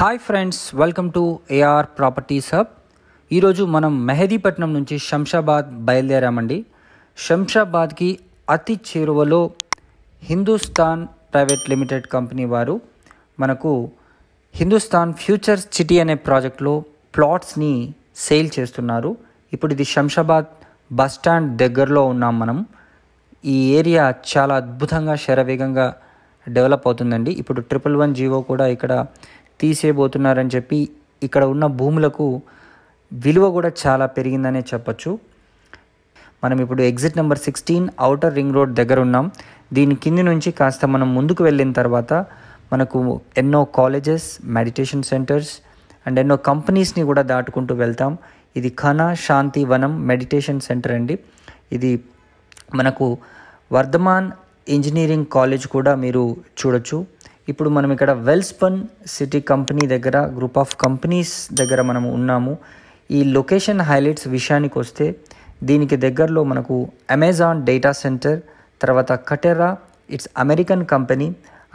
Hi friends, welcome to AR properties Hub. ఈరోజు మనం మెహదీపట్నం నుంచి శంషాబాద్ బయలుదేరామండి. శంషాబాద్కి అతి చేరువలో హిందుస్థాన్ ప్రైవేట్ లిమిటెడ్ కంపెనీ వారు మనకు హిందుస్థాన్ ఫ్యూచర్ సిటీ అనే ప్రాజెక్ట్లో ప్లాట్స్ని సేల్ చేస్తున్నారు. ఇప్పుడు ఇది శంషాబాద్ బస్ స్టాండ్ దగ్గరలో ఉన్నాం మనం. ఈ ఏరియా చాలా అద్భుతంగా శరవేగంగా డెవలప్ అవుతుందండి. ఇప్పుడు 111 జీవో కూడా ఇక్కడ తీసేయబోతున్నారని చెప్పి ఇక్కడ ఉన్న భూములకు విలువ కూడా చాలా పెరిగిందనే చెప్పచ్చు. మనం ఇప్పుడు exit number 16 outer ring road దగ్గర ఉన్నాం. దీని కింది నుంచి కాస్త మనం ముందుకు వెళ్ళిన తర్వాత మనకు ఎన్నో కాలేజెస్, మెడిటేషన్ సెంటర్స్ అండ్ ఎన్నో కంపెనీస్ని కూడా దాటుకుంటూ వెళ్తాం. ఇది ఖనా శాంతి వనం మెడిటేషన్ సెంటర్ అండి. ఇది మనకు వర్ధమాన్ ఇంజనీరింగ్ కాలేజ్ కూడా మీరు చూడొచ్చు. ఇప్పుడు మనం ఇక్కడ వెల్స్పన్ సిటీ కంపెనీ దగ్గర, గ్రూప్ ఆఫ్ కంపెనీస్ దగ్గర మనము ఉన్నాము. ఈ లొకేషన్ హైలైట్స్ విషయానికి వస్తే దీనికి దగ్గరలో మనకు అమెజాన్ డేటా సెంటర్, తర్వాత కటెరా, ఇట్స్ అమెరికన్ కంపెనీ,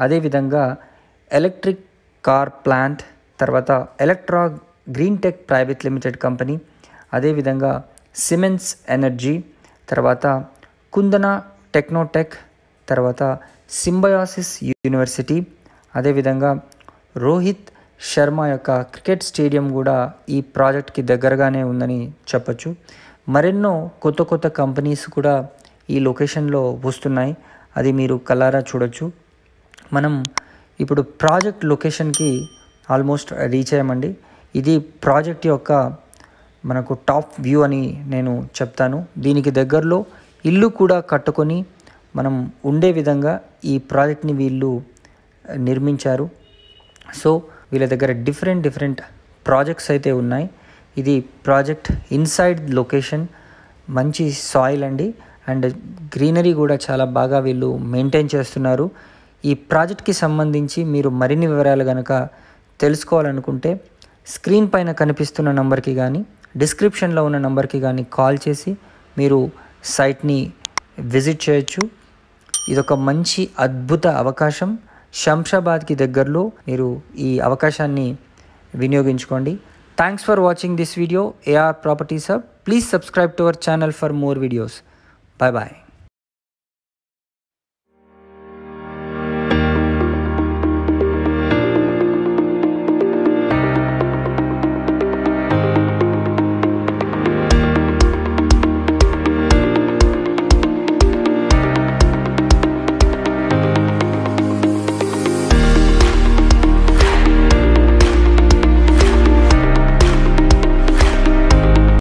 అదేవిధంగా ఎలక్ట్రిక్ కార్ ప్లాంట్, తర్వాత Electra Green Tech private limited company, అదేవిధంగా సిమెన్స్ ఎనర్జీ, తర్వాత కుందన టెక్నోటెక్, తర్వాత సింబయాసిస్ యూనివర్సిటీ, అదేవిధంగా రోహిత్ శర్మ యొక్క క్రికెట్ స్టేడియం కూడా ఈ ప్రాజెక్ట్కి దగ్గరగానే ఉందని చెప్పచ్చు. మరెన్నో కొత్త కొత్త కంపెనీస్ కూడా ఈ లొకేషన్లో వస్తున్నాయి. అది మీరు కళ్ళారా చూడొచ్చు. మనం ఇప్పుడు ప్రాజెక్ట్ లొకేషన్కి ఆల్మోస్ట్ రీచ్ అయ్యామండి. ఇది ప్రాజెక్ట్ యొక్క మనకు టాప్ వ్యూ అని నేను చెప్తాను. దీనికి దగ్గరలో ఇల్లు కూడా కట్టుకొని మనం ఉండే విధంగా ఈ ప్రాజెక్ట్ని వీళ్ళు నిర్మించారు. సో వీళ్ళ దగ్గర డిఫరెంట్ ప్రాజెక్ట్స్ అయితే ఉన్నాయి. ఇది ప్రాజెక్ట్ ఇన్సైడ్ లొకేషన్, మంచి సాయిల్ అండి, అండ్ గ్రీనరీ కూడా చాలా బాగా వీళ్ళు మెయింటైన్ చేస్తున్నారు. ఈ ప్రాజెక్ట్కి సంబంధించి మీరు మరిన్ని వివరాలు కనుక తెలుసుకోవాలనుకుంటే స్క్రీన్ పైన కనిపిస్తున్న నంబర్కి కానీ, డిస్క్రిప్షన్లో ఉన్న నంబర్కి కానీ కాల్ చేసి మీరు సైట్ని విజిట్ చేయొచ్చు. ఇదొక మంచి అద్భుత అవకాశం. శంషాబాద్కి దగ్గరలో మీరు ఈ అవకాశాన్ని వినియోగించుకోండి. Thanks for watching this video. AR properties hub. Please subscribe to our channel for more videos. Bye bye.